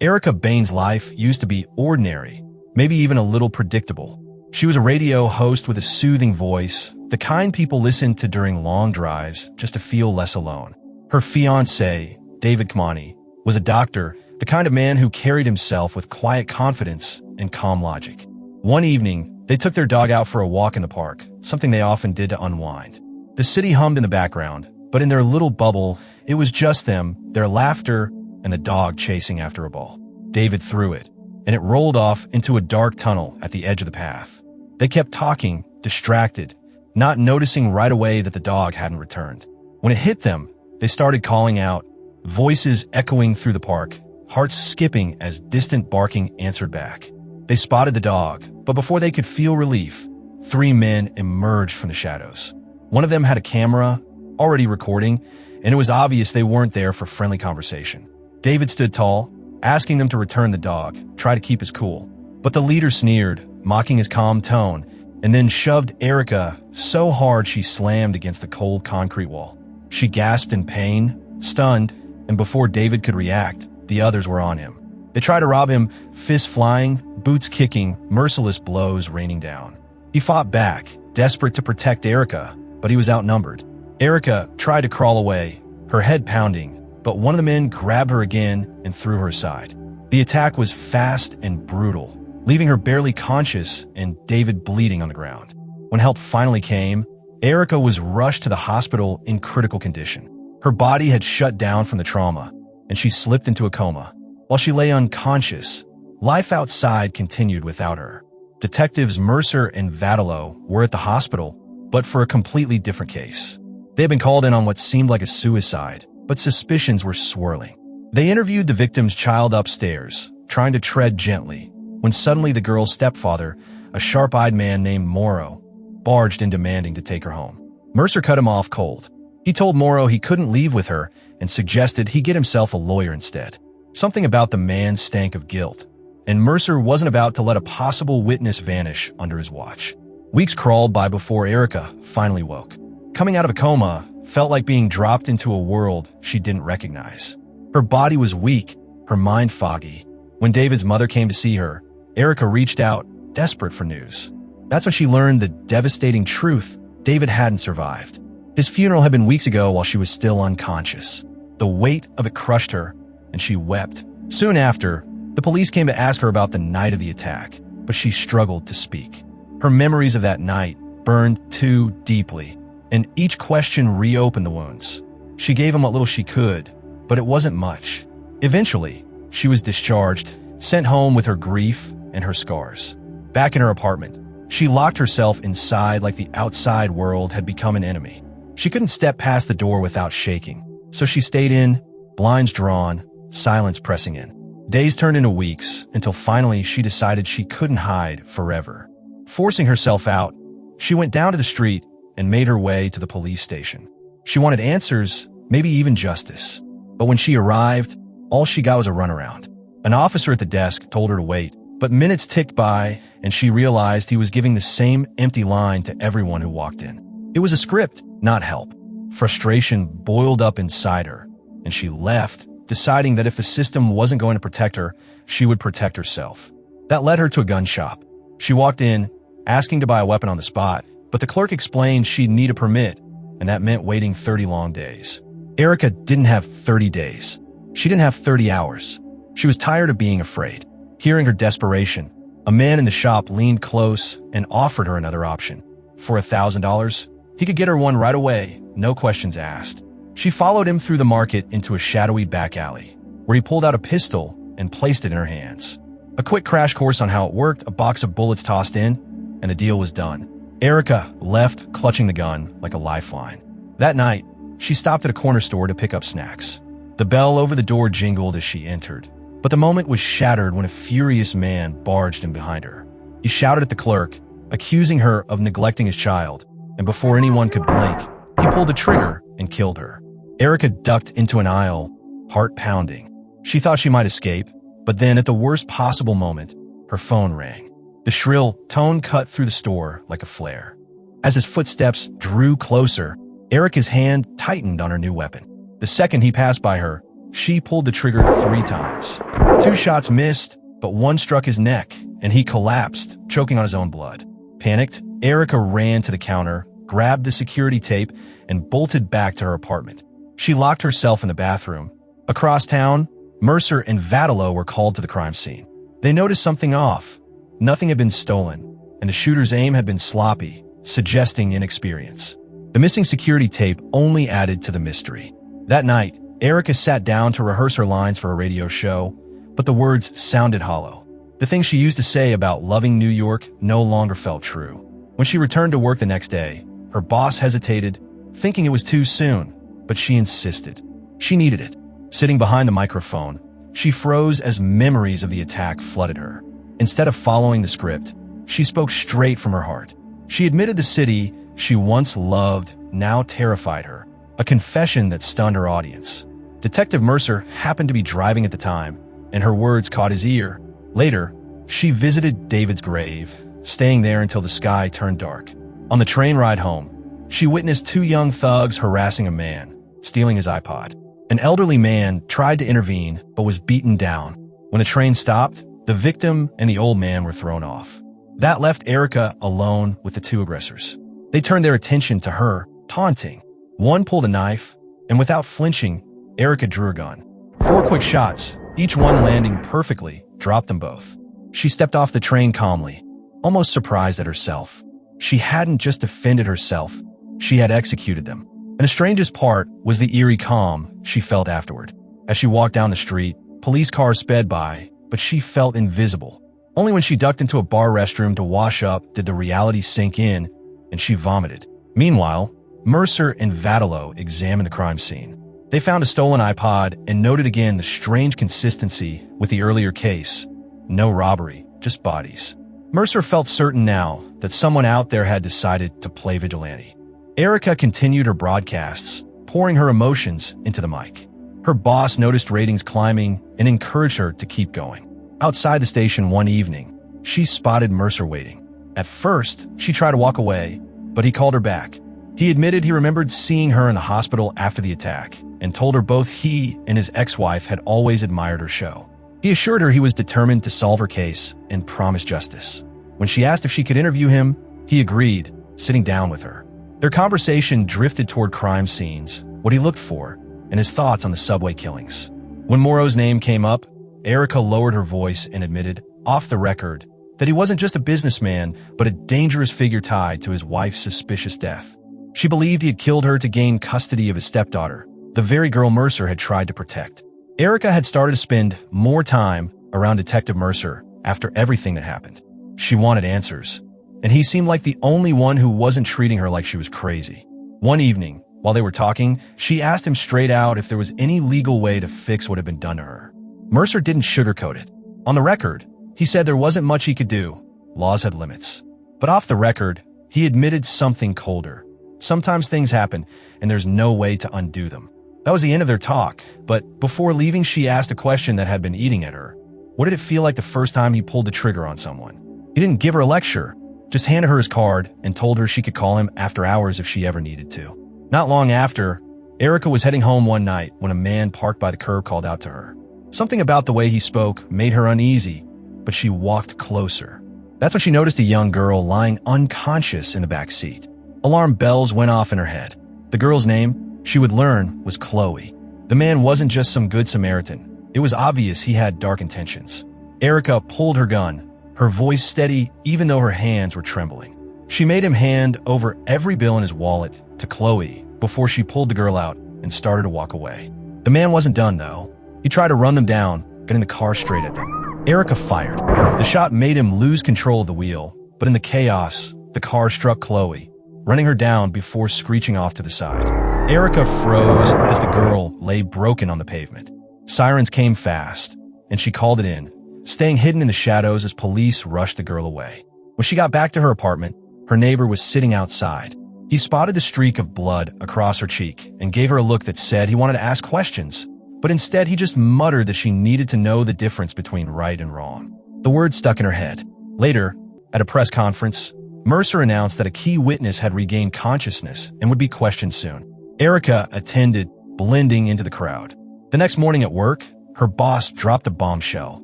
Erica Bain's life used to be ordinary, maybe even a little predictable. She was a radio host with a soothing voice, the kind people listened to during long drives just to feel less alone. Her fiancé, David Kamani, was a doctor, the kind of man who carried himself with quiet confidence and calm logic. One evening, they took their dog out for a walk in the park, something they often did to unwind. The city hummed in the background, but in their little bubble, it was just them, their laughter, and the dog chasing after a ball. David threw it, and it rolled off into a dark tunnel at the edge of the path. They kept talking, distracted, not noticing right away that the dog hadn't returned. When it hit them, they started calling out, voices echoing through the park, hearts skipping as distant barking answered back. They spotted the dog, but before they could feel relief, 3 men emerged from the shadows. One of them had a camera, already recording, and it was obvious they weren't there for friendly conversation. David stood tall, asking them to return the dog, try to keep his cool. But the leader sneered, mocking his calm tone, and then shoved Erica so hard she slammed against the cold concrete wall. She gasped in pain, stunned, and before David could react, the others were on him. They tried to rob him, fists flying, boots kicking, merciless blows raining down. He fought back, desperate to protect Erica, but he was outnumbered. Erica tried to crawl away, her head pounding, but one of the men grabbed her again and threw her aside. The attack was fast and brutal, leaving her barely conscious and David bleeding on the ground. When help finally came, Erica was rushed to the hospital in critical condition. Her body had shut down from the trauma, and she slipped into a coma. While she lay unconscious, life outside continued without her. Detectives Mercer and Vigilante were at the hospital, but for a completely different case. They had been called in on what seemed like a suicide, but suspicions were swirling. They interviewed the victim's child upstairs, trying to tread gently, when suddenly the girl's stepfather, a sharp-eyed man named Morrow, barged in demanding to take her home. Mercer cut him off cold. He told Morrow he couldn't leave with her and suggested he get himself a lawyer instead. Something about the man stank of guilt, and Mercer wasn't about to let a possible witness vanish under his watch. Weeks crawled by before Erica finally woke. Coming out of a coma felt like being dropped into a world she didn't recognize. Her body was weak, her mind foggy. When David's mother came to see her, Erica reached out, desperate for news. That's when she learned the devastating truth: David hadn't survived. His funeral had been weeks ago while she was still unconscious. The weight of it crushed her, and she wept. Soon after, the police came to ask her about the night of the attack, but she struggled to speak. Her memories of that night burned too deeply, and each question reopened the wounds. She gave them what little she could, but it wasn't much. Eventually, she was discharged, sent home with her grief and her scars. Back in her apartment, she locked herself inside like the outside world had become an enemy. She couldn't step past the door without shaking, so she stayed in, blinds drawn, silence pressing in. Days turned into weeks until finally she decided she couldn't hide forever. Forcing herself out, she went down to the street and made her way to the police station. She wanted answers, maybe even justice. But when she arrived, all she got was a runaround. An officer at the desk told her to wait, but minutes ticked by and she realized he was giving the same empty line to everyone who walked in. It was a script, not help. Frustration boiled up inside her, and she left, deciding that if the system wasn't going to protect her, she would protect herself. That led her to a gun shop. She walked in, asking to buy a weapon on the spot, but the clerk explained she'd need a permit, and that meant waiting 30 long days. Erica didn't have 30 days. She didn't have 30 hours. She was tired of being afraid. Hearing her desperation, a man in the shop leaned close and offered her another option. For $1,000, he could get her one right away, no questions asked. She followed him through the market into a shadowy back alley, where he pulled out a pistol and placed it in her hands. A quick crash course on how it worked, a box of bullets tossed in, and the deal was done. Erica left, clutching the gun like a lifeline. That night, she stopped at a corner store to pick up snacks. The bell over the door jingled as she entered, but the moment was shattered when a furious man barged in behind her. He shouted at the clerk, accusing her of neglecting his child, and before anyone could blink, he pulled the trigger and killed her. Erica ducked into an aisle, heart pounding. She thought she might escape, but then at the worst possible moment, her phone rang. The shrill tone cut through the store like a flare. As his footsteps drew closer, Erica's hand tightened on her new weapon. The second he passed by her, she pulled the trigger 3 times. 2 shots missed, but one struck his neck, and he collapsed, choking on his own blood. Panicked, Erica ran to the counter, grabbed the security tape, and bolted back to her apartment. She locked herself in the bathroom. Across town, Mercer and Vigilante were called to the crime scene. They noticed something off. Nothing had been stolen, and the shooter's aim had been sloppy, suggesting inexperience. The missing security tape only added to the mystery. That night, Erica sat down to rehearse her lines for a radio show, but the words sounded hollow. The things she used to say about loving New York no longer felt true. When she returned to work the next day, her boss hesitated, thinking it was too soon, but she insisted. She needed it. Sitting behind the microphone, she froze as memories of the attack flooded her. Instead of following the script, she spoke straight from her heart. She admitted the city she once loved now terrified her, a confession that stunned her audience. Detective Mercer happened to be driving at the time, and her words caught his ear. Later, she visited David's grave, staying there until the sky turned dark. On the train ride home, she witnessed 2 young thugs harassing a man, stealing his iPod. An elderly man tried to intervene, but was beaten down. When the train stopped, the victim and the old man were thrown off. That left Erica alone with the 2 aggressors. They turned their attention to her, taunting. One pulled a knife, and without flinching, Erica drew her gun. 4 quick shots, each one landing perfectly, dropped them both. She stepped off the train calmly, almost surprised at herself. She hadn't just defended herself, she had executed them. And the strangest part was the eerie calm she felt afterward. As she walked down the street, police cars sped by, but she felt invisible. Only when she ducked into a bar restroom to wash up did the reality sink in, and she vomited. Meanwhile, Mercer and Vigilante examined the crime scene. They found a stolen iPod and noted again the strange consistency with the earlier case. No robbery, just bodies. Mercer felt certain now that someone out there had decided to play vigilante. Erica continued her broadcasts, pouring her emotions into the mic. Her boss noticed ratings climbing and encouraged her to keep going. Outside the station one evening, she spotted Mercer waiting. At first, she tried to walk away, but he called her back. He admitted he remembered seeing her in the hospital after the attack and told her both he and his ex-wife had always admired her show. He assured her he was determined to solve her case and promise justice. When she asked if she could interview him, he agreed, sitting down with her. Their conversation drifted toward crime scenes, what he looked for, and his thoughts on the subway killings. When Morrow's name came up, Erica lowered her voice and admitted, off the record, that he wasn't just a businessman, but a dangerous figure tied to his wife's suspicious death. She believed he had killed her to gain custody of his stepdaughter, the very girl Mercer had tried to protect. Erica had started to spend more time around Detective Mercer after everything that happened. She wanted answers, and he seemed like the only one who wasn't treating her like she was crazy. One evening, while they were talking, she asked him straight out if there was any legal way to fix what had been done to her. Mercer didn't sugarcoat it. On the record, he said there wasn't much he could do. Laws had limits. But off the record, he admitted something colder. Sometimes things happen, and there's no way to undo them. That was the end of their talk, but before leaving, she asked a question that had been eating at her. What did it feel like the first time he pulled the trigger on someone? He didn't give her a lecture, just handed her his card and told her she could call him after hours if she ever needed to. Not long after, Erica was heading home one night when a man parked by the curb called out to her. Something about the way he spoke made her uneasy, but she walked closer. That's when she noticed a young girl lying unconscious in the back seat. Alarm bells went off in her head. The girl's name, she would learn, was Chloe. The man wasn't just some good Samaritan. It was obvious he had dark intentions. Erica pulled her gun, her voice steady even though her hands were trembling. She made him hand over every bill in his wallet to Chloe before she pulled the girl out and started to walk away. The man wasn't done, though. He tried to run them down, getting the car straight at them. Erica fired. The shot made him lose control of the wheel, but in the chaos, the car struck Chloe, running her down before screeching off to the side. Erica froze as the girl lay broken on the pavement. Sirens came fast, and she called it in, staying hidden in the shadows as police rushed the girl away. When she got back to her apartment, her neighbor was sitting outside. He spotted the streak of blood across her cheek and gave her a look that said he wanted to ask questions, but instead he just muttered that she needed to know the difference between right and wrong. The words stuck in her head. Later, at a press conference, Mercer announced that a key witness had regained consciousness and would be questioned soon. Erica attended, blending into the crowd. The next morning at work, her boss dropped a bombshell.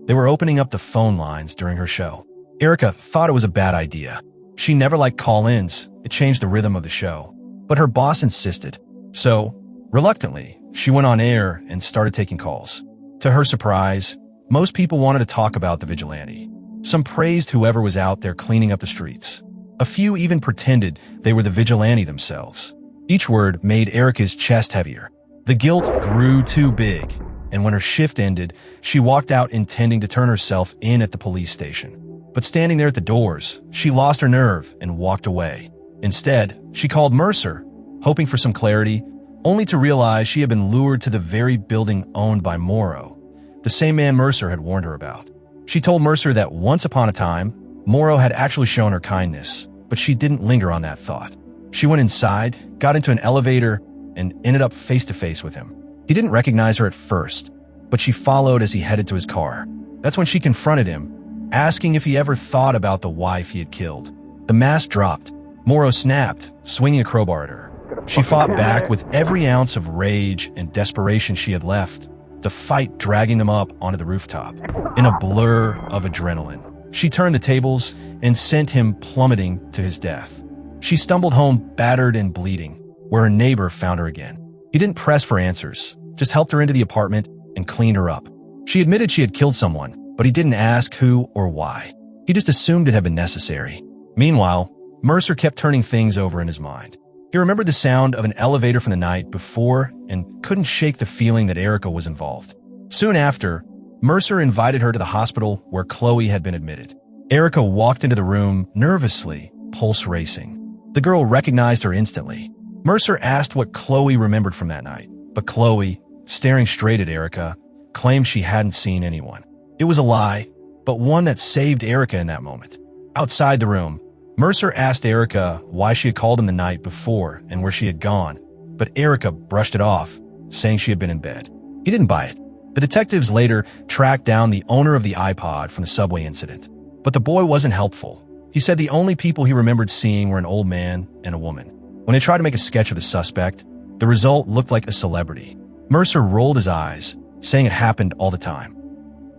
They were opening up the phone lines during her show. Erica thought it was a bad idea. She never liked call-ins. It changed the rhythm of the show. But her boss insisted. So, reluctantly, she went on air and started taking calls. To her surprise, most people wanted to talk about the vigilante. Some praised whoever was out there cleaning up the streets. A few even pretended they were the vigilante themselves. Each word made Erica's chest heavier. The guilt grew too big, and when her shift ended, she walked out intending to turn herself in at the police station. But standing there at the doors, she lost her nerve and walked away. Instead, she called Mercer, hoping for some clarity, only to realize she had been lured to the very building owned by Morrow, the same man Mercer had warned her about. She told Mercer that once upon a time, Morrow had actually shown her kindness, but she didn't linger on that thought. She went inside, got into an elevator, and ended up face-to-face with him. He didn't recognize her at first, but she followed as he headed to his car. That's when she confronted him, asking if he ever thought about the wife he had killed. The mask dropped. Morrow snapped, swinging a crowbar at her. She fought back with every ounce of rage and desperation she had left, the fight dragging them up onto the rooftop. In a blur of adrenaline, she turned the tables and sent him plummeting to his death. She stumbled home battered and bleeding, where her neighbor found her again. He didn't press for answers, just helped her into the apartment and cleaned her up. She admitted she had killed someone, but he didn't ask who or why. He just assumed it had been necessary. Meanwhile, Mercer kept turning things over in his mind. He remembered the sound of an elevator from the night before and couldn't shake the feeling that Erica was involved. Soon after, Mercer invited her to the hospital where Chloe had been admitted. Erica walked into the room nervously, pulse racing. The girl recognized her instantly. Mercer asked what Chloe remembered from that night, but Chloe, staring straight at Erica, claimed she hadn't seen anyone. It was a lie, but one that saved Erica in that moment. Outside the room, Mercer asked Erica why she had called him the night before and where she had gone, but Erica brushed it off, saying she had been in bed. He didn't buy it. The detectives later tracked down the owner of the iPod from the subway incident, but the boy wasn't helpful. He said the only people he remembered seeing were an old man and a woman. When they tried to make a sketch of the suspect, the result looked like a celebrity. Mercer rolled his eyes, saying it happened all the time.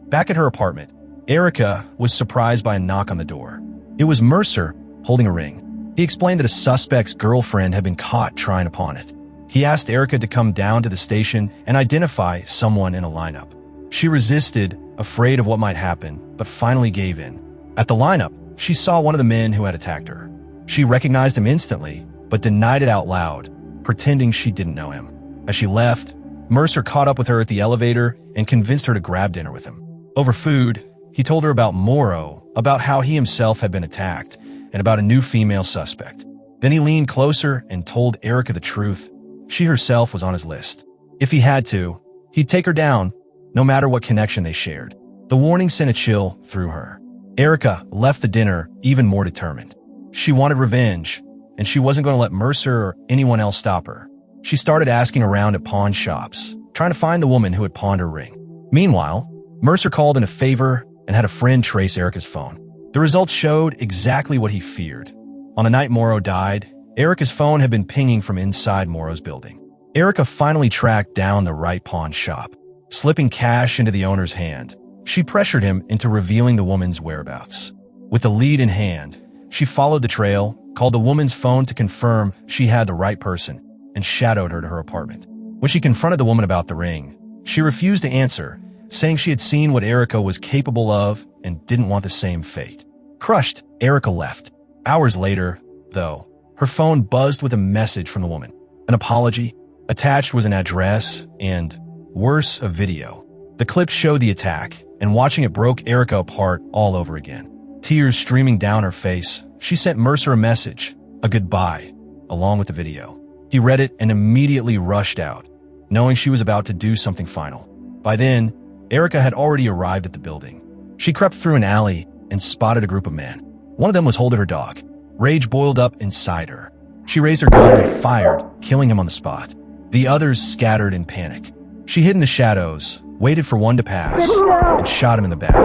Back at her apartment, Erica was surprised by a knock on the door. It was Mercer, holding a ring. He explained that a suspect's girlfriend had been caught trying upon it. He asked Erica to come down to the station and identify someone in a lineup. She resisted, afraid of what might happen, but finally gave in. At the lineup, she saw one of the men who had attacked her. She recognized him instantly, but denied it out loud, pretending she didn't know him. As she left, Mercer caught up with her at the elevator and convinced her to grab dinner with him. Over food, he told her about Morrow, about how he himself had been attacked, and about a new female suspect. Then he leaned closer and told Erica the truth. She herself was on his list. If he had to, he'd take her down, no matter what connection they shared. The warning sent a chill through her. Erica left the dinner even more determined. She wanted revenge, and she wasn't going to let Mercer or anyone else stop her. She started asking around at pawn shops, trying to find the woman who had pawned her ring. Meanwhile, Mercer called in a favor and had a friend trace Erica's phone. The results showed exactly what he feared. On the night Morrow died, Erica's phone had been pinging from inside Morrow's building. Erica finally tracked down the right pawn shop. Slipping cash into the owner's hand, she pressured him into revealing the woman's whereabouts. With the lead in hand, she followed the trail, called the woman's phone to confirm she had the right person, and shadowed her to her apartment. When she confronted the woman about the ring, she refused to answer, saying she had seen what Erica was capable of and didn't want the same fate. Crushed, Erica left. Hours later, though, her phone buzzed with a message from the woman. An apology. Attached was an address and, worse, a video. The clip showed the attack, and watching it broke Erica apart all over again. Tears streaming down her face, she sent Mercer a message, a goodbye, along with the video. He read it and immediately rushed out, knowing she was about to do something final. By then, Erica had already arrived at the building. She crept through an alley and spotted a group of men. One of them was holding her dog. Rage boiled up inside her. She raised her gun and fired, killing him on the spot. The others scattered in panic. She hid in the shadows, waited for one to pass, and shot him in the back.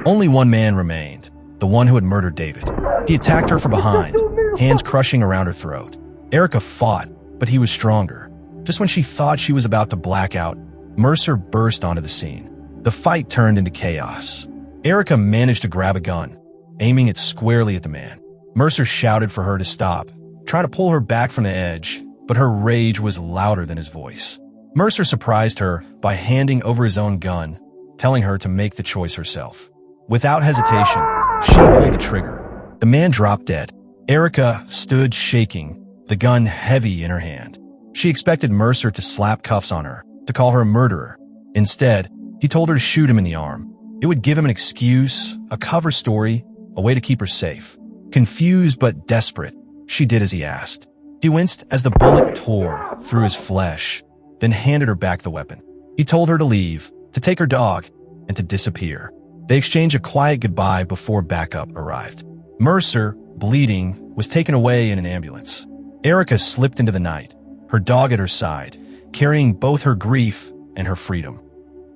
Only one man remained, the one who had murdered David. He attacked her from behind, hands crushing around her throat. Erica fought, but he was stronger. Just when she thought she was about to black out, Mercer burst onto the scene. The fight turned into chaos. Erica managed to grab a gun, aiming it squarely at the man. Mercer shouted for her to stop, trying to pull her back from the edge, but her rage was louder than his voice. Mercer surprised her by handing over his own gun, telling her to make the choice herself. Without hesitation, she pulled the trigger. The man dropped dead. Erica stood shaking, the gun heavy in her hand. She expected Mercer to slap cuffs on her, to call her a murderer. Instead, he told her to shoot him in the arm. It would give him an excuse, a cover story, a way to keep her safe. Confused but desperate, she did as he asked. He winced as the bullet tore through his flesh, then handed her back the weapon. He told her to leave, to take her dog, and to disappear. They exchanged a quiet goodbye before backup arrived. Mercer, bleeding, was taken away in an ambulance. Erica slipped into the night, her dog at her side, carrying both her grief and her freedom.